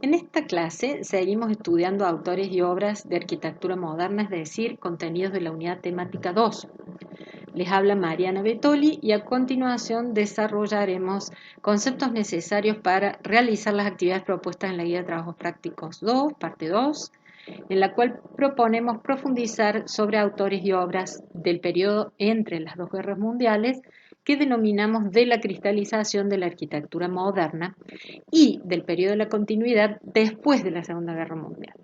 En esta clase seguimos estudiando autores y obras de arquitectura moderna, es decir, contenidos de la unidad temática 2. Les habla Mariana Betoli y a continuación desarrollaremos conceptos necesarios para realizar las actividades propuestas en la Guía de Trabajos Prácticos 2, parte 2, en la cual proponemos profundizar sobre autores y obras del periodo entre las dos guerras mundiales que denominamos de la cristalización de la arquitectura moderna y del periodo de la continuidad después de la Segunda Guerra Mundial.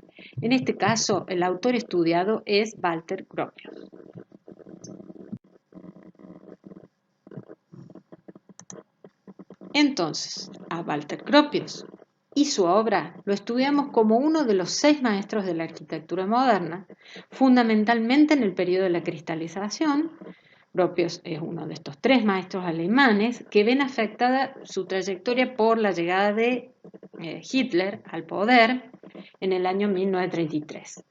En este caso, el autor estudiado es Walter Gropius. Entonces, a Walter Gropius y su obra lo estudiamos como uno de los 6 maestros de la arquitectura moderna, fundamentalmente en el periodo de la cristalización. Gropius es uno de estos 3 maestros alemanes que ven afectada su trayectoria por la llegada de Hitler al poder en el año 1933.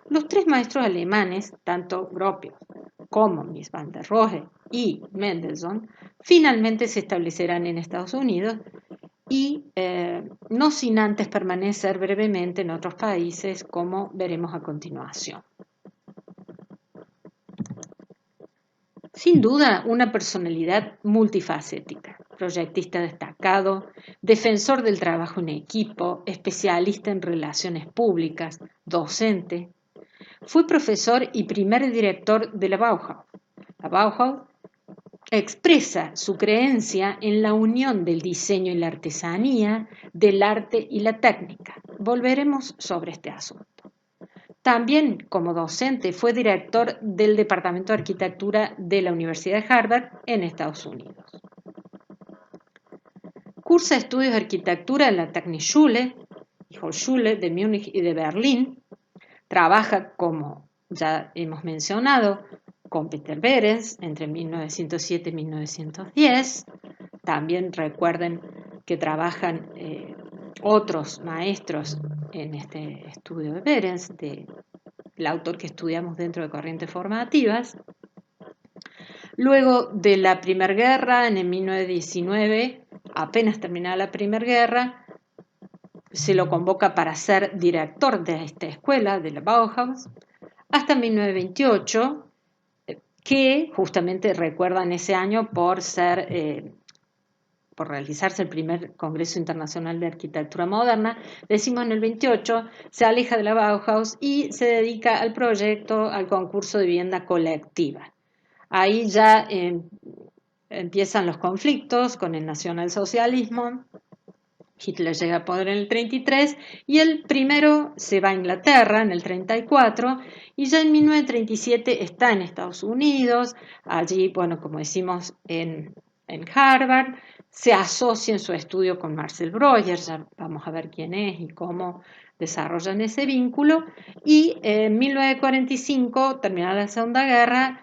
Los 3 maestros alemanes, tanto Gropius como Mies van der Rohe y Mendelssohn, finalmente se establecerán en Estados Unidos y no sin antes permanecer brevemente en otros países, como veremos a continuación. Sin duda, una personalidad multifacética, proyectista destacado, defensor del trabajo en equipo, especialista en relaciones públicas, docente. Fue profesor y primer director de la Bauhaus. La Bauhaus expresa su creencia en la unión del diseño y la artesanía, del arte y la técnica. Volveremos sobre este asunto. También, como docente, fue director del Departamento de Arquitectura de la Universidad de Harvard en Estados Unidos. Cursa estudios de arquitectura en la Technikschule y Hochschule de Múnich y de Berlín. Trabaja, como ya hemos mencionado, con Peter Behrens entre 1907 y 1910. También recuerden que trabajan otros maestros en este estudio de Behrens, el autor que estudiamos dentro de corrientes formativas. Luego de la Primera Guerra, en el 1919, apenas terminada la Primera Guerra, se lo convoca para ser director de esta escuela, de la Bauhaus, hasta 1928, que justamente recuerdan ese año por realizarse el primer Congreso Internacional de Arquitectura Moderna. Decimos en el 28, se aleja de la Bauhaus y se dedica al proyecto, al concurso de vivienda colectiva. Ahí ya empiezan los conflictos con el nacionalsocialismo. Hitler llega al poder en el 33 y el primero se va a Inglaterra en el 34 y ya en 1937 está en Estados Unidos, allí, bueno, como decimos, en Harvard, se asocia en su estudio con Marcel Breuer, ya vamos a ver quién es y cómo desarrollan ese vínculo, y en 1945, terminada la Segunda Guerra,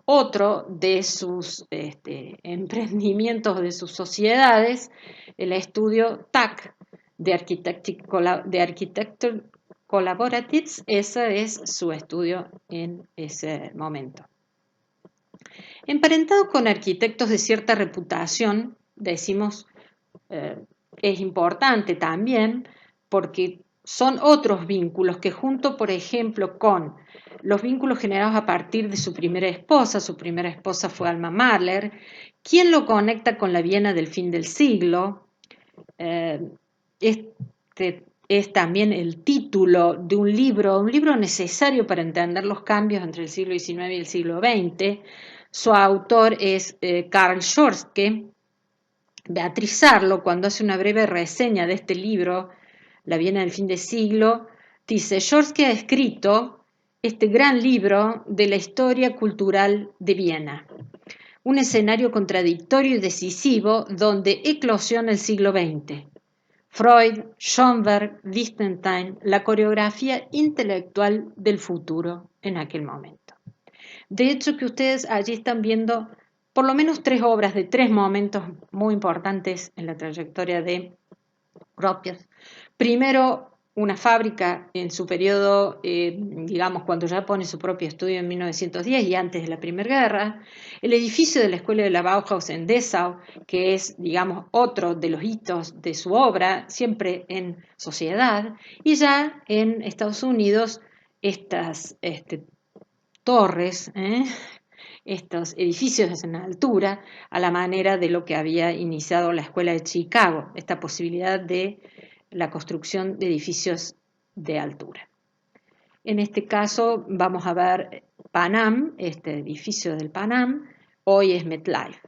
otro de sus emprendimientos, de sus sociedades, el estudio TAC de Architecture Collaboratives, ese es su estudio en ese momento. Emparentado con arquitectos de cierta reputación, decimos, es importante también porque son otros vínculos que junto, por ejemplo, con los vínculos generados a partir de su primera esposa fue Alma Mahler, quien lo conecta con la Viena del fin del siglo. Este es también el título de un libro necesario para entender los cambios entre el siglo XIX y el siglo XX. Su autor es Karl Schorske. Beatriz Arlo, cuando hace una breve reseña de este libro, La Viena del fin del siglo, dice: Schorske ha escrito este gran libro de la historia cultural de Viena, un escenario contradictorio y decisivo donde eclosiona el siglo XX. Freud, Schönberg, Wittgenstein, la coreografía intelectual del futuro en aquel momento. De hecho, que ustedes allí están viendo por lo menos 3 obras de 3 momentos muy importantes en la trayectoria de Gropius. Primero, una fábrica en su periodo, digamos, cuando ya pone su propio estudio en 1910 y antes de la Primera Guerra, el edificio de la Escuela de la Bauhaus en Dessau, que es, digamos, otro de los hitos de su obra, siempre en sociedad, y ya en Estados Unidos estas torres, estos edificios en altura, a la manera de lo que había iniciado la Escuela de Chicago, esta posibilidad de la construcción de edificios de altura. En este caso vamos a ver Pan Am, este edificio del Pan Am, hoy es MetLife.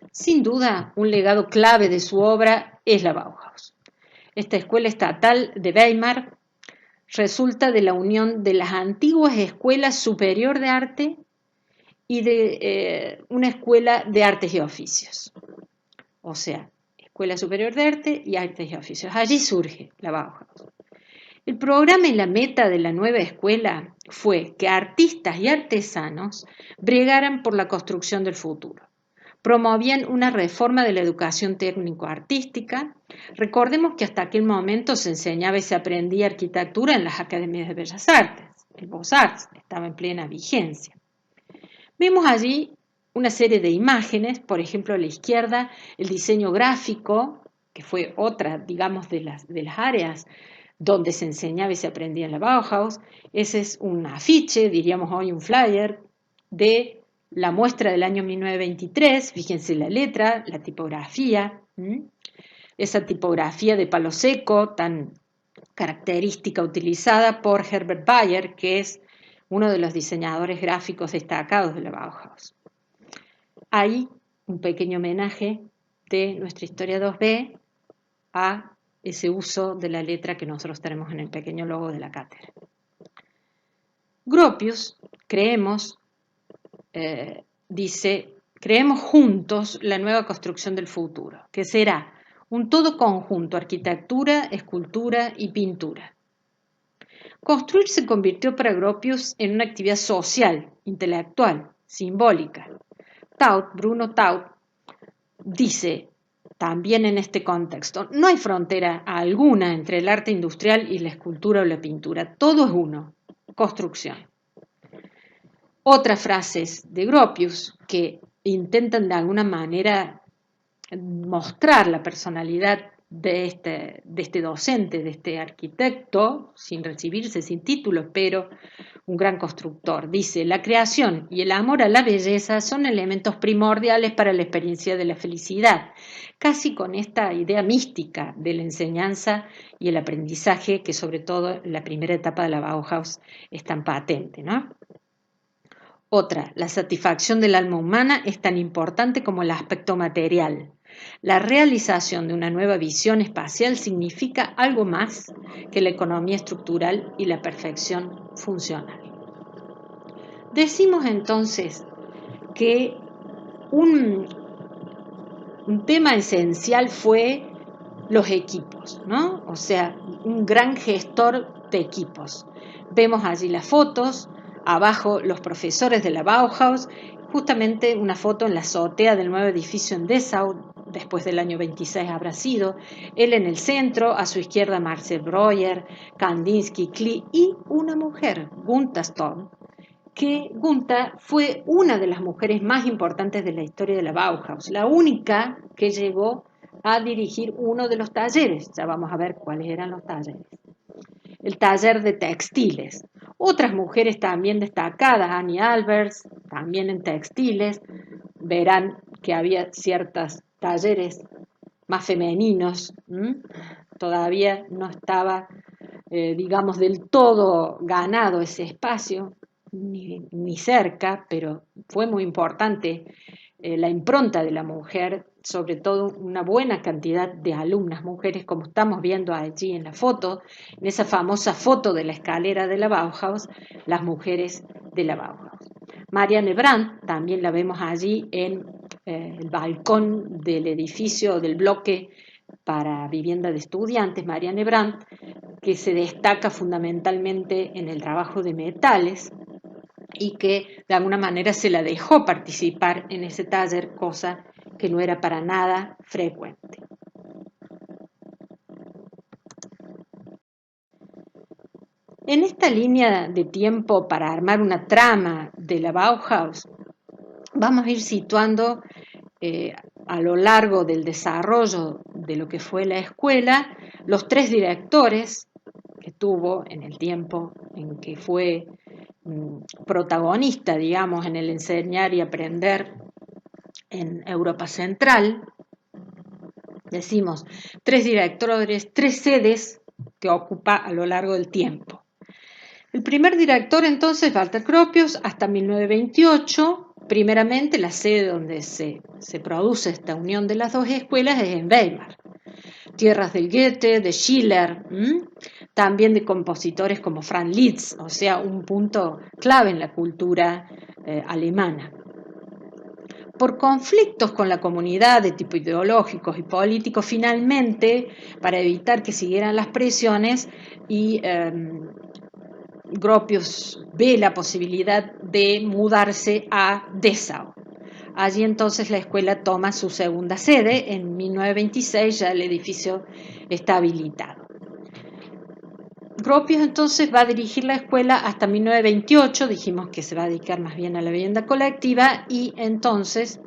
Sin duda, un legado clave de su obra es la Bauhaus. Esta escuela estatal de Weimar resulta de la unión de las antiguas escuelas superior de arte y de una escuela de artes y oficios. O sea, Escuela Superior de Arte y Artes y Oficios. Allí surge la Bauhaus. El programa y la meta de la nueva escuela fue que artistas y artesanos bregaran por la construcción del futuro. Promovían una reforma de la educación técnico-artística. Recordemos que hasta aquel momento se enseñaba y se aprendía arquitectura en las academias de bellas artes. El Beaux-Arts estaba en plena vigencia. Vemos allí una serie de imágenes, por ejemplo, a la izquierda, el diseño gráfico, que fue otra, digamos, de las áreas donde se enseñaba y se aprendía en la Bauhaus. Ese es un afiche, diríamos hoy un flyer, de la muestra del año 1923, fíjense la letra, la tipografía, esa tipografía de palo seco tan característica utilizada por Herbert Bayer, que es uno de los diseñadores gráficos destacados de la Bauhaus. Hay un pequeño homenaje de nuestra historia 2B a ese uso de la letra que nosotros tenemos en el pequeño logo de la cátedra. Gropius, dice, creemos juntos la nueva construcción del futuro, que será un todo conjunto, arquitectura, escultura y pintura. Construir se convirtió para Gropius en una actividad social, intelectual, simbólica. Bruno Taut, dice también en este contexto, no hay frontera alguna entre el arte industrial y la escultura o la pintura, todo es uno, construcción. Otras frases de Gropius que intentan de alguna manera mostrar la personalidad de este docente, de este arquitecto, sin recibirse, sin título, pero un gran constructor. Dice, la creación y el amor a la belleza son elementos primordiales para la experiencia de la felicidad, casi con esta idea mística de la enseñanza y el aprendizaje que sobre todo en la primera etapa de la Bauhaus es tan patente, ¿no? Otra, la satisfacción del alma humana es tan importante como el aspecto material. La realización de una nueva visión espacial significa algo más que la economía estructural y la perfección funcional. Decimos entonces que un tema esencial fue los equipos, ¿no? O sea, un gran gestor de equipos. Vemos allí las fotos, abajo los profesores de la Bauhaus, justamente una foto en la azotea del nuevo edificio en Dessau, después del año 26 habrá sido, él en el centro, a su izquierda Marcel Breuer, Kandinsky, Klee y una mujer, Gunther Storm, que Gunther fue una de las mujeres más importantes de la historia de la Bauhaus, la única que llegó a dirigir uno de los talleres, ya vamos a ver cuáles eran los talleres. El taller de textiles. Otras mujeres también destacadas, Annie Albers, también en textiles, verán que había ciertos talleres más femeninos, todavía no estaba, digamos, del todo ganado ese espacio, ni cerca, pero fue muy importante la impronta de la mujer, sobre todo una buena cantidad de alumnas mujeres, como estamos viendo allí en la foto, en esa famosa foto de la escalera de la Bauhaus, las mujeres de la Bauhaus. Marianne Brandt, también la vemos allí en el balcón del edificio, del bloque para vivienda de estudiantes, Marianne Brandt, que se destaca fundamentalmente en el trabajo de metales, y que de alguna manera se la dejó participar en ese taller, cosa que no era para nada frecuente. En esta línea de tiempo para armar una trama de la Bauhaus, vamos a ir situando a lo largo del desarrollo de lo que fue la escuela los tres directores que tuvo en el tiempo en que fue protagonista, digamos, en el enseñar y aprender en Europa Central. Decimos, tres directores, tres sedes que ocupa a lo largo del tiempo. El primer director entonces, Walter Gropius, hasta 1928, primeramente la sede donde se produce esta unión de las dos escuelas es en Weimar. Tierras del Goethe, de Schiller, también de compositores como Franz Liszt, o sea, un punto clave en la cultura alemana. Por conflictos con la comunidad de tipo ideológicos y políticos, finalmente, para evitar que siguieran las presiones, y Gropius ve la posibilidad de mudarse a Dessau. Allí entonces la escuela toma su segunda sede, en 1926 ya el edificio está habilitado. Gropius entonces va a dirigir la escuela hasta 1928, dijimos que se va a dedicar más bien a la vivienda colectiva, y entonces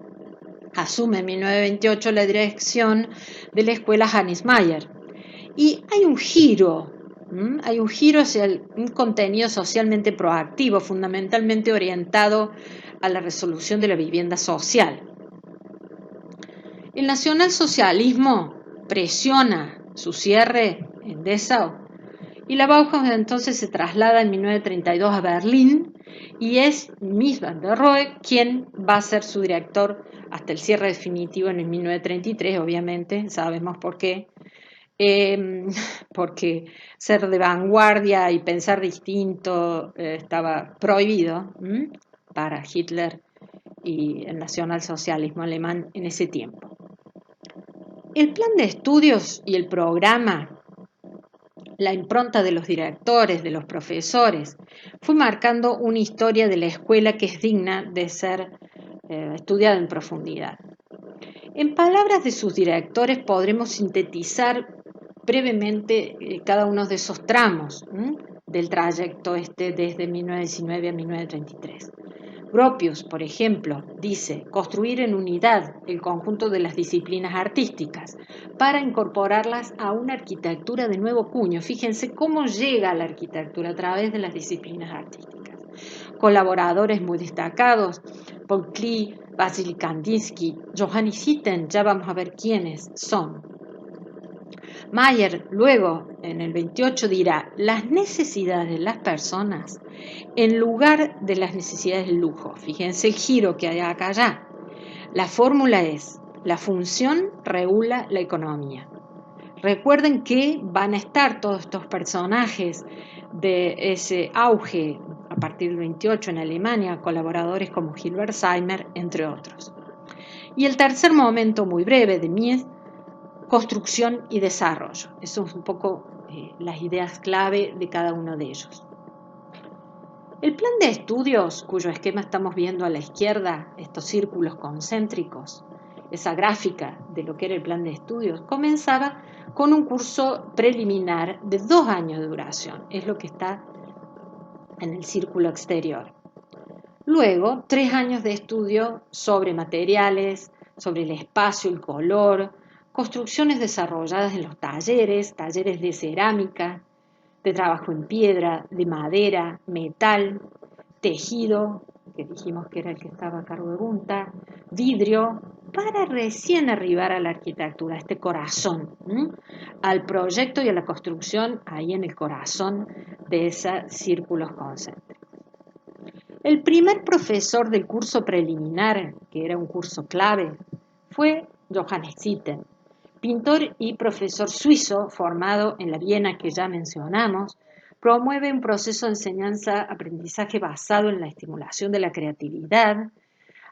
asume en 1928 la dirección de la escuela Hannes Mayer. Y hay un giro hacia un contenido socialmente proactivo, fundamentalmente orientado a la resolución de la vivienda social. El nacionalsocialismo presiona su cierre en Dessau y la Bauhaus entonces se traslada en 1932 a Berlín y es Mies van der Rohe quien va a ser su director hasta el cierre definitivo en el 1933, obviamente, sabemos por qué. Porque ser de vanguardia y pensar distinto estaba prohibido para Hitler y el nacionalsocialismo alemán en ese tiempo. El plan de estudios y el programa, la impronta de los directores, de los profesores, fue marcando una historia de la escuela que es digna de ser estudiada en profundidad. En palabras de sus directores podremos sintetizar brevemente cada uno de esos tramos del trayecto desde 1919 a 1933. Gropius, por ejemplo, dice construir en unidad el conjunto de las disciplinas artísticas para incorporarlas a una arquitectura de nuevo cuño. Fíjense cómo llega la arquitectura a través de las disciplinas artísticas. Colaboradores muy destacados, Paul Klee, Vasily Kandinsky, Johannes Itten, ya vamos a ver quiénes son. Mayer luego, en el 28, dirá las necesidades de las personas en lugar de las necesidades del lujo. Fíjense el giro que hay acá allá. La fórmula es, la función regula la economía. Recuerden que van a estar todos estos personajes de ese auge a partir del 28 en Alemania, colaboradores como Hilbert-Seimer, entre otros. Y el tercer momento muy breve de Mies, construcción y desarrollo. Eso es un poco las ideas clave de cada uno de ellos. El plan de estudios, cuyo esquema estamos viendo a la izquierda, estos círculos concéntricos, esa gráfica de lo que era el plan de estudios, comenzaba con un curso preliminar de 2 años de duración, es lo que está en el círculo exterior. Luego, 3 años de estudio sobre materiales, sobre el espacio, el color, construcciones desarrolladas en los talleres de cerámica, de trabajo en piedra, de madera, metal, tejido, que dijimos que era el que estaba a cargo de Gunta, vidrio, para recién arribar a la arquitectura, a este corazón, al proyecto y a la construcción ahí en el corazón de esos círculos concéntricos. El primer profesor del curso preliminar, que era un curso clave, fue Johannes Itten, pintor y profesor suizo formado en la Viena que ya mencionamos. Promueve un proceso de enseñanza-aprendizaje basado en la estimulación de la creatividad,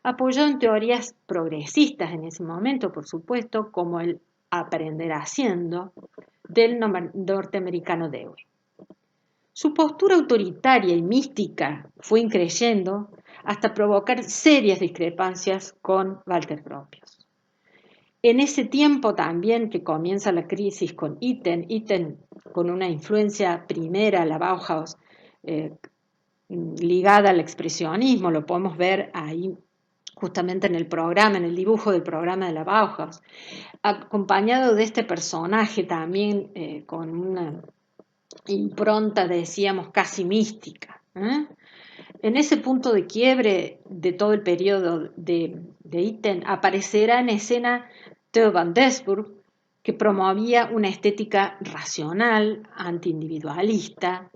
apoyado en teorías progresistas en ese momento, por supuesto, como el aprender haciendo del norteamericano Dewey. Su postura autoritaria y mística fue increyendo hasta provocar serias discrepancias con Walter Gropius. En ese tiempo también que comienza la crisis con Itten con una influencia primera, la Bauhaus, ligada al expresionismo, lo podemos ver ahí justamente en el programa, en el dibujo del programa de la Bauhaus, acompañado de este personaje también con una impronta, decíamos, casi mística. En ese punto de quiebre de todo el periodo de Itten aparecerá en escena Theo van Doesburg, que promovía una estética racional, antiindividualista.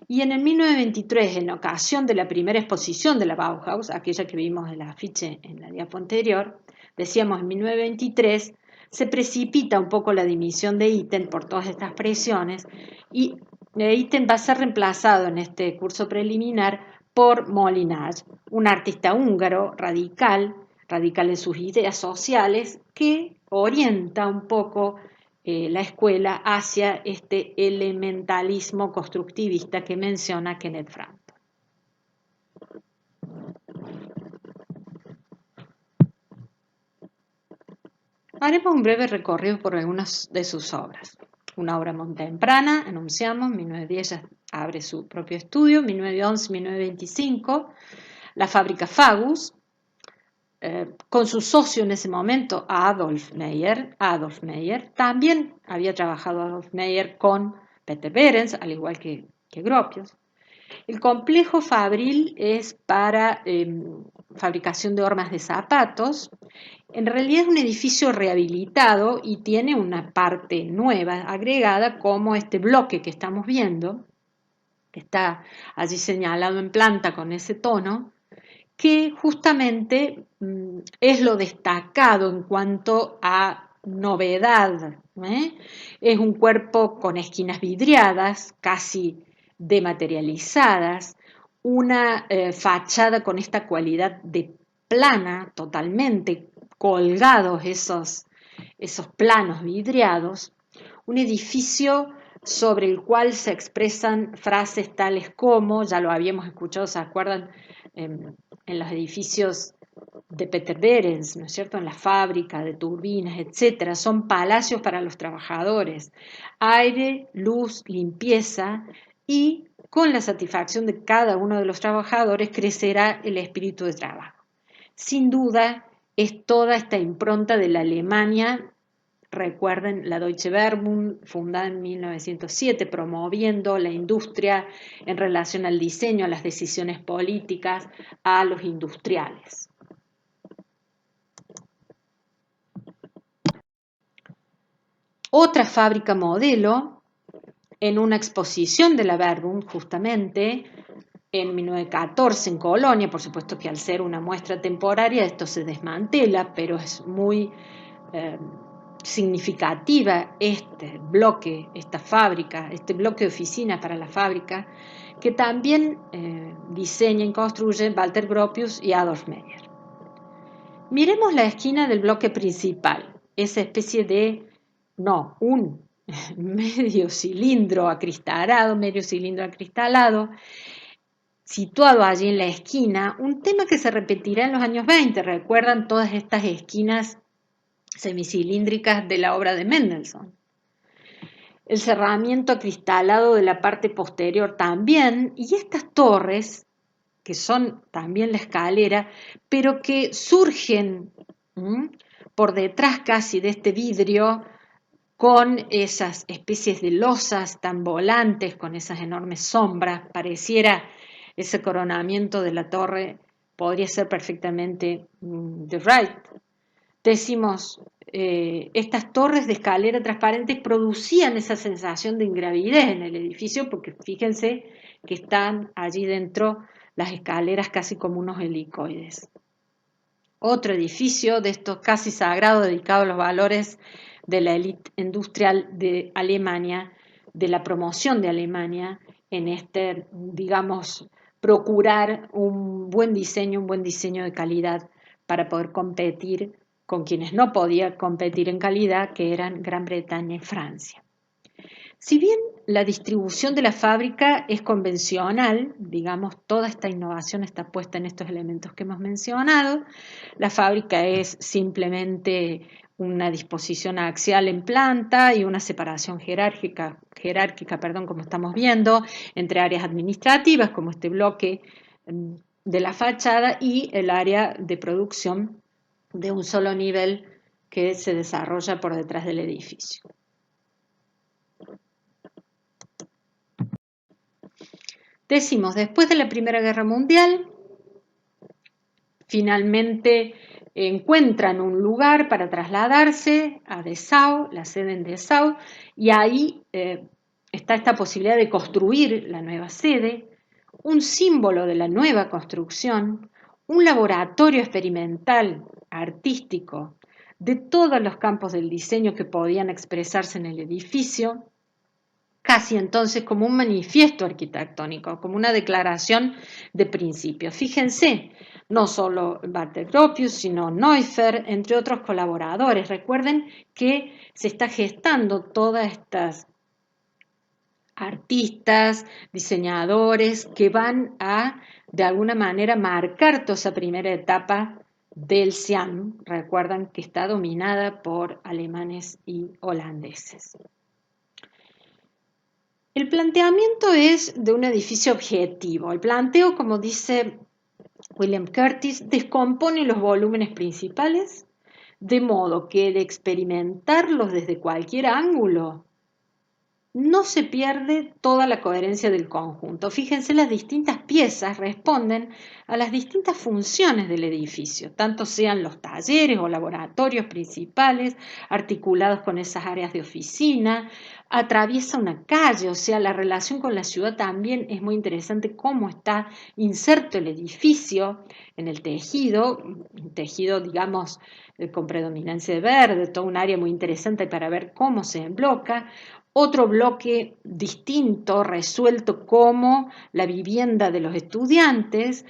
Y en el 1923, en ocasión de la primera exposición de la Bauhaus, aquella que vimos en el afiche en la diapo anterior, decíamos en 1923, se precipita un poco la dimisión de Itten por todas estas presiones y Itten va a ser reemplazado en este curso preliminar por Molinari, un artista húngaro radical en sus ideas sociales, que orienta un poco la escuela hacia este elementalismo constructivista que menciona Kenneth Frampton. Haremos un breve recorrido por algunas de sus obras. Una obra muy temprana, anunciamos, 1910 ya abre su propio estudio, 1911-1925, La fábrica Fagus, con su socio en ese momento, Adolf Meyer. También había trabajado Adolf Meyer con Peter Behrens, al igual que Gropius. El complejo fabril es para fabricación de hormas de zapatos. En realidad es un edificio rehabilitado y tiene una parte nueva agregada, como este bloque que estamos viendo, que está allí señalado en planta con ese tono, que justamente es lo destacado en cuanto a novedad. Es un cuerpo con esquinas vidriadas, casi dematerializadas, una fachada con esta cualidad de plana, totalmente colgados esos planos vidriados, un edificio sobre el cual se expresan frases tales como, ya lo habíamos escuchado, ¿se acuerdan? En los edificios de Peter Behrens, ¿no es cierto?, en la fábrica de turbinas, etcétera, son palacios para los trabajadores, aire, luz, limpieza, y con la satisfacción de cada uno de los trabajadores crecerá el espíritu de trabajo. Sin duda, es toda esta impronta de la Alemania. Recuerden la Deutsche Werbung, fundada en 1907, promoviendo la industria en relación al diseño, a las decisiones políticas, a los industriales. Otra fábrica modelo, en una exposición de la Werbung, justamente, en 1914 en Colonia, por supuesto que al ser una muestra temporaria esto se desmantela, pero es muy significativa este bloque, esta fábrica, este bloque de oficina para la fábrica, que también diseña y construye Walter Gropius y Adolf Meyer. Miremos la esquina del bloque principal, esa especie de, un medio cilindro acristalado, situado allí en la esquina, un tema que se repetirá en los años 20, recuerdan todas estas esquinas semicilíndricas de la obra de Mendelssohn. El cerramiento acristalado de la parte posterior también, y estas torres, que son también la escalera, pero que surgen por detrás casi de este vidrio, con esas especies de losas tan volantes, con esas enormes sombras, pareciera ese coronamiento de la torre, podría ser perfectamente de Wright. Decimos, estas torres de escalera transparentes producían esa sensación de ingravidez en el edificio, porque fíjense que están allí dentro las escaleras casi como unos helicoides. Otro edificio de estos casi sagrados, dedicado a los valores de la élite industrial de Alemania, de la promoción de Alemania en este, digamos, procurar un buen diseño de calidad para poder competir con quienes no podían competir en calidad, que eran Gran Bretaña y Francia. Si bien la distribución de la fábrica es convencional, digamos, toda esta innovación está puesta en estos elementos que hemos mencionado, la fábrica es simplemente una disposición axial en planta y una separación jerárquica, como estamos viendo, entre áreas administrativas, como este bloque de la fachada, y el área de producción de un solo nivel que se desarrolla por detrás del edificio. Decimos, después de la Primera Guerra Mundial, finalmente encuentran un lugar para trasladarse a Dessau, la sede en Dessau, y ahí está esta posibilidad de construir la nueva sede, un símbolo de la nueva construcción, un laboratorio experimental, artístico, de todos los campos del diseño que podían expresarse en el edificio, casi entonces como un manifiesto arquitectónico, como una declaración de principios. Fíjense, no solo Walter Gropius, sino Neuffer, entre otros colaboradores. Recuerden que se está gestando todas estas artistas, diseñadores que van a, de alguna manera, marcar toda esa primera etapa del CIAM. Recuerdan que está dominada por alemanes y holandeses. El planteamiento es de un edificio objetivo. El planteo, como dice William Curtis, descompone los volúmenes principales, de modo que el experimentarlos desde cualquier ángulo no se pierde toda la coherencia del conjunto. Fíjense, las distintas piezas responden a las distintas funciones del edificio, tanto sean los talleres o laboratorios principales, articulados con esas áreas de oficina, atraviesa una calle, o sea, la relación con la ciudad también es muy interesante, cómo está inserto el edificio en el tejido, un tejido, digamos, con predominancia de verde, toda un área muy interesante para ver cómo se embloca. Otro bloque distinto, resuelto como la vivienda de los estudiantes,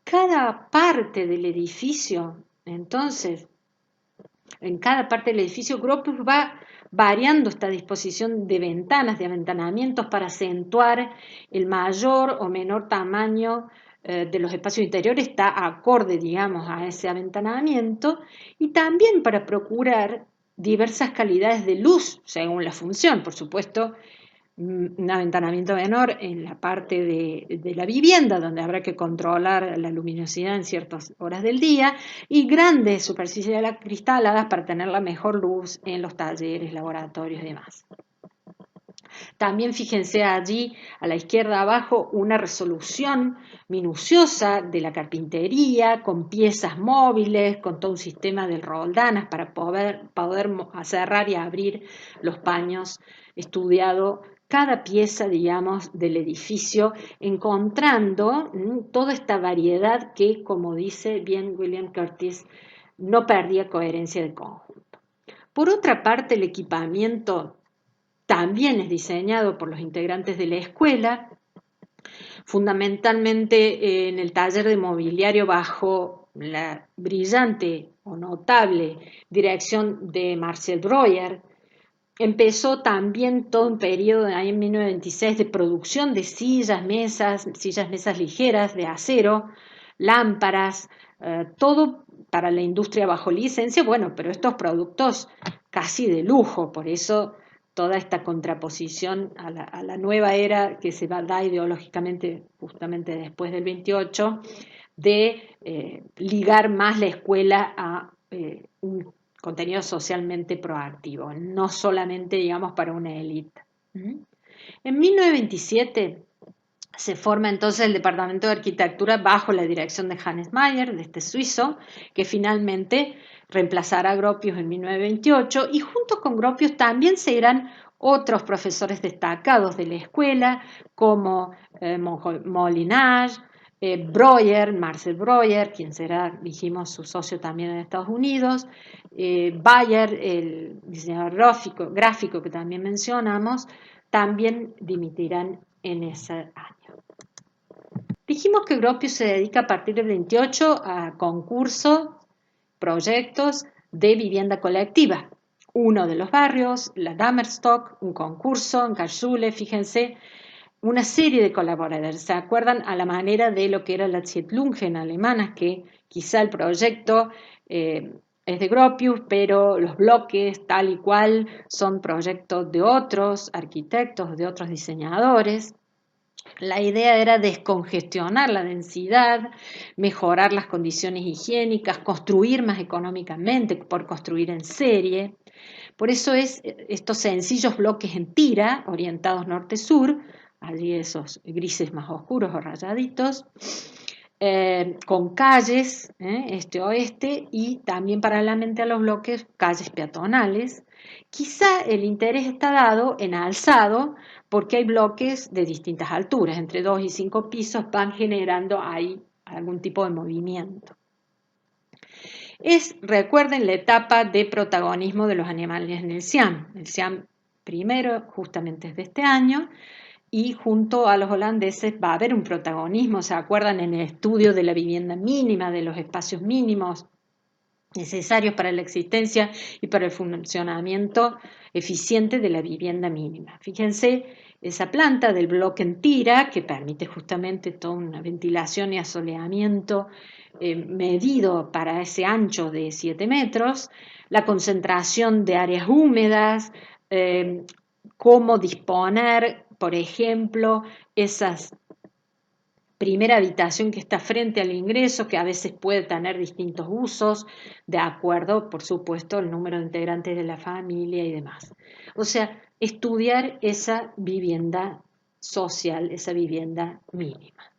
cada parte del edificio, entonces, en cada parte del edificio, Gropius va variando esta disposición de ventanas, de aventanamientos para acentuar el mayor o menor tamaño de los espacios interiores, está acorde, digamos, a ese aventanamiento, y también para procurar diversas calidades de luz según la función, por supuesto, un aventanamiento menor en la parte de la vivienda, donde habrá que controlar la luminosidad en ciertas horas del día, y grandes superficies cristaladas para tener la mejor luz en los talleres, laboratorios y demás. También fíjense allí, a la izquierda abajo, una resolución minuciosa de la carpintería, con piezas móviles, con todo un sistema de roldanas para poder cerrar y abrir los paños, estudiado cada pieza, digamos, del edificio, encontrando toda esta variedad que, como dice bien William Curtis, no perdía coherencia de conjunto. Por otra parte, el equipamiento también es diseñado por los integrantes de la escuela, fundamentalmente en el taller de mobiliario bajo la brillante o notable dirección de Marcel Breuer. Empezó también todo un periodo ahí en 1926 de producción de sillas, mesas ligeras de acero, lámparas, todo para la industria bajo licencia, bueno, pero estos productos casi de lujo, por eso toda esta contraposición a la nueva era que se da ideológicamente justamente después del 28, de ligar más la escuela a un contenido socialmente proactivo, no solamente, digamos, para una élite. En 1927 se forma entonces el Departamento de Arquitectura bajo la dirección de Hannes Mayer, de este suizo, que finalmente reemplazará a Gropius en 1928, y junto con Gropius también se irán otros profesores destacados de la escuela, como Molinage, Breuer, Marcel Breuer, quien será, dijimos, su socio también en Estados Unidos, Bayer, el diseñador gráfico que también mencionamos, también dimitirán en ese año. Dijimos que Gropius se dedica a partir del 28 a concursos, proyectos de vivienda colectiva. Uno de los barrios, la Dammerstock, un concurso en Karlsruhe, fíjense, una serie de colaboradores. ¿Se acuerdan? A la manera de lo que era la Siedlungen alemana, que quizá el proyecto es de Gropius, pero los bloques tal y cual son proyectos de otros arquitectos, de otros diseñadores. La idea era descongestionar la densidad, mejorar las condiciones higiénicas, construir más económicamente por construir en serie. Por eso es estos sencillos bloques en tira, orientados norte-sur, allí esos grises más oscuros o rayaditos, con calles, este-oeste, y también paralelamente a los bloques, calles peatonales. Quizá el interés está dado en alzado, porque hay bloques de distintas alturas, entre 2 y 5 pisos, van generando ahí algún tipo de movimiento. Recuerden la etapa de protagonismo de los animales en el Siam. El Siam primero justamente es de este año, y junto a los holandeses va a haber un protagonismo, ¿se acuerdan? En el estudio de la vivienda mínima, de los espacios mínimos necesarios para la existencia y para el funcionamiento eficiente de la vivienda mínima. Fíjense esa planta del bloque en tira, que permite justamente toda una ventilación y asoleamiento medido para ese ancho de 7 metros, la concentración de áreas húmedas, cómo disponer, por ejemplo, esas primera habitación que está frente al ingreso, que a veces puede tener distintos usos, de acuerdo, por supuesto, al número de integrantes de la familia y demás. O sea, estudiar esa vivienda social, esa vivienda mínima.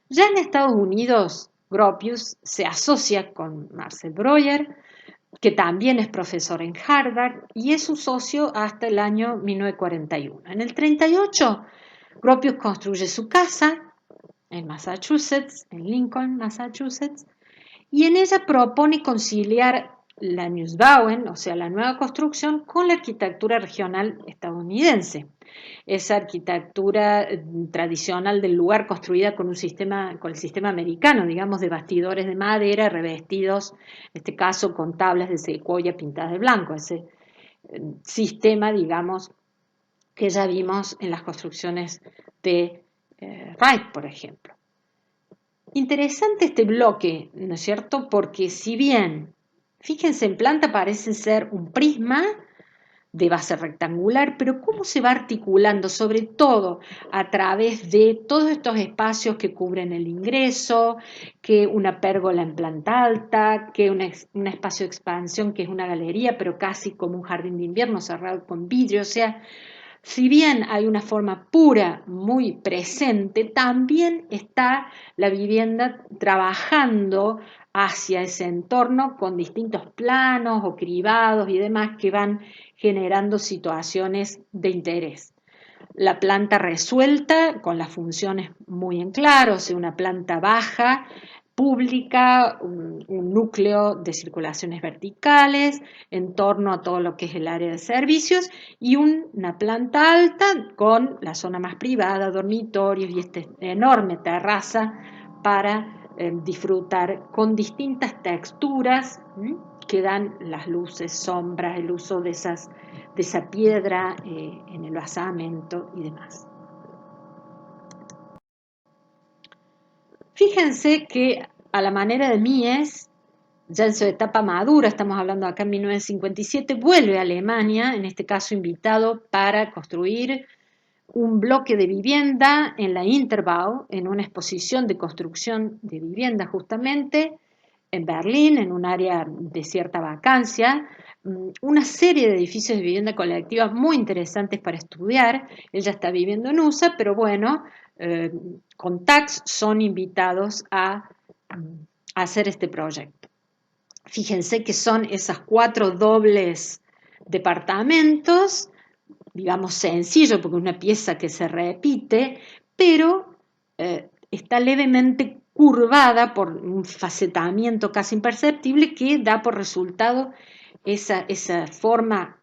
Ya en Estados Unidos, Gropius se asocia con Marcel Breuer, que también es profesor en Harvard y es su socio hasta el año 1941. En el 1938, Gropius construye su casa en Massachusetts, en Lincoln, Massachusetts, y en ella propone conciliar la Neusbauen, o sea, la nueva construcción, con la arquitectura regional estadounidense. Esa arquitectura tradicional del lugar construida con el sistema americano, digamos, de bastidores de madera revestidos, en este caso con tablas de secuoya pintadas de blanco, ese sistema, digamos, que ya vimos en las construcciones de Wright, por ejemplo. Interesante este bloque, ¿no es cierto? Porque si bien, fíjense, en planta parece ser un prisma de base rectangular, pero cómo se va articulando, sobre todo a través de todos estos espacios que cubren el ingreso, que una pérgola en planta alta, que un espacio de expansión que es una galería, pero casi como un jardín de invierno cerrado con vidrio, o sea, si bien hay una forma pura muy presente, también está la vivienda trabajando hacia ese entorno con distintos planos o cribados y demás que van generando situaciones de interés. La planta resuelta con las funciones muy en claro, o sea, una planta baja pública, un núcleo de circulaciones verticales en torno a todo lo que es el área de servicios y una planta alta con la zona más privada, dormitorios y esta enorme terraza para disfrutar con distintas texturas que dan las luces, sombras, el uso de esa piedra en el basamento y demás. Fíjense que a la manera de Mies, ya en su etapa madura, estamos hablando acá en 1957, vuelve a Alemania, en este caso invitado para construir un bloque de vivienda en la Interbau, en una exposición de construcción de vivienda justamente en Berlín, en un área de cierta vacancia, una serie de edificios de vivienda colectiva muy interesantes para estudiar. Ella está viviendo en USA, pero bueno, con TAX son invitados a hacer este proyecto. Fíjense que son esas 4 dobles departamentos, digamos sencillo, porque es una pieza que se repite, pero está levemente curvada por un facetamiento casi imperceptible que da por resultado esa forma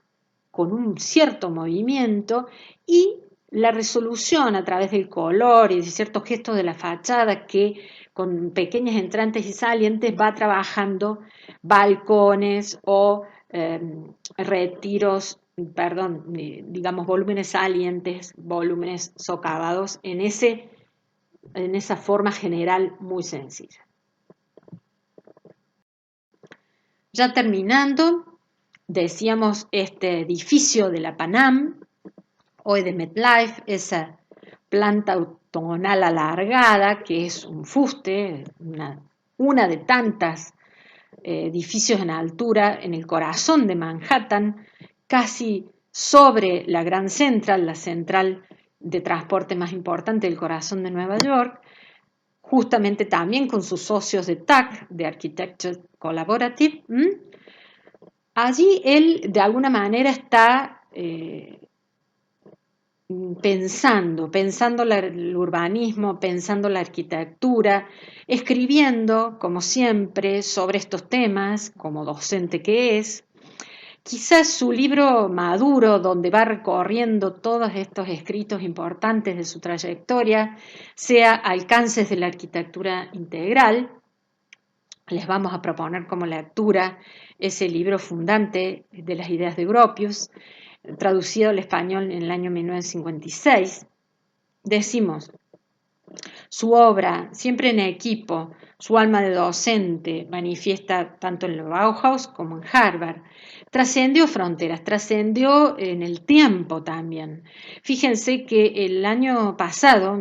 con un cierto movimiento y la resolución a través del color y de ciertos gestos de la fachada que con pequeñas entrantes y salientes va trabajando balcones o digamos volúmenes salientes, volúmenes socavados en esa forma general muy sencilla. Ya terminando, decíamos este edificio de la Panam, hoy de MetLife, esa planta octogonal alargada que es un fuste, una de tantas edificios en altura en el corazón de Manhattan, casi sobre la Grand Central, la central de transporte más importante del corazón de Nueva York, justamente también con sus socios de TAC, de Architecture Collaborative. Allí él de alguna manera está pensando el urbanismo, pensando la arquitectura, escribiendo, como siempre, sobre estos temas, como docente que es. Quizás su libro maduro, donde va recorriendo todos estos escritos importantes de su trayectoria, sea Alcances de la Arquitectura Integral. Les vamos a proponer como lectura ese libro fundante de las ideas de Gropius, traducido al español en el año 1956. Decimos, su obra, siempre en equipo, su alma de docente, manifiesta tanto en la Bauhaus como en Harvard. Trascendió fronteras, trascendió en el tiempo también. Fíjense que el año pasado,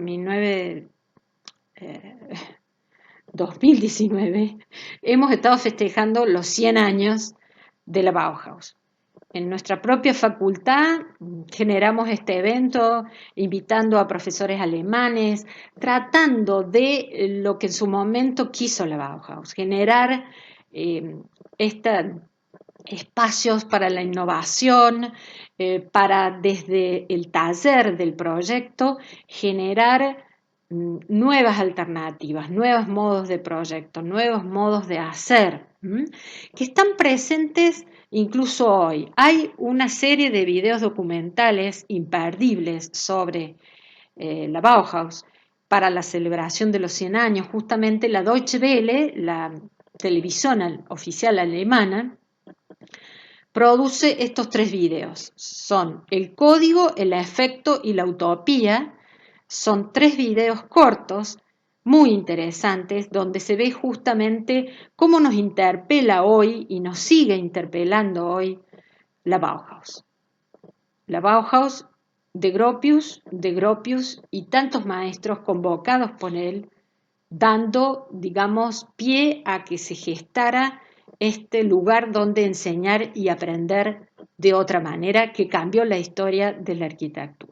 2019, hemos estado festejando los 100 años de la Bauhaus. En nuestra propia facultad generamos este evento invitando a profesores alemanes, tratando de lo que en su momento quiso la Bauhaus, generar espacios para la innovación, para desde el taller del proyecto generar nuevas alternativas, nuevos modos de proyecto, nuevos modos de hacer, que están presentes incluso hoy. Hay una serie de videos documentales imperdibles sobre la Bauhaus para la celebración de los 100 años. Justamente la Deutsche Welle, la televisión oficial alemana, produce estos 3 videos. Son el código, el efecto y la utopía. Son 3 videos cortos, muy interesantes, donde se ve justamente cómo nos interpela hoy y nos sigue interpelando hoy la Bauhaus. La Bauhaus de Gropius y tantos maestros convocados por él, dando, digamos, pie a que se gestara este lugar donde enseñar y aprender de otra manera que cambió la historia de la arquitectura.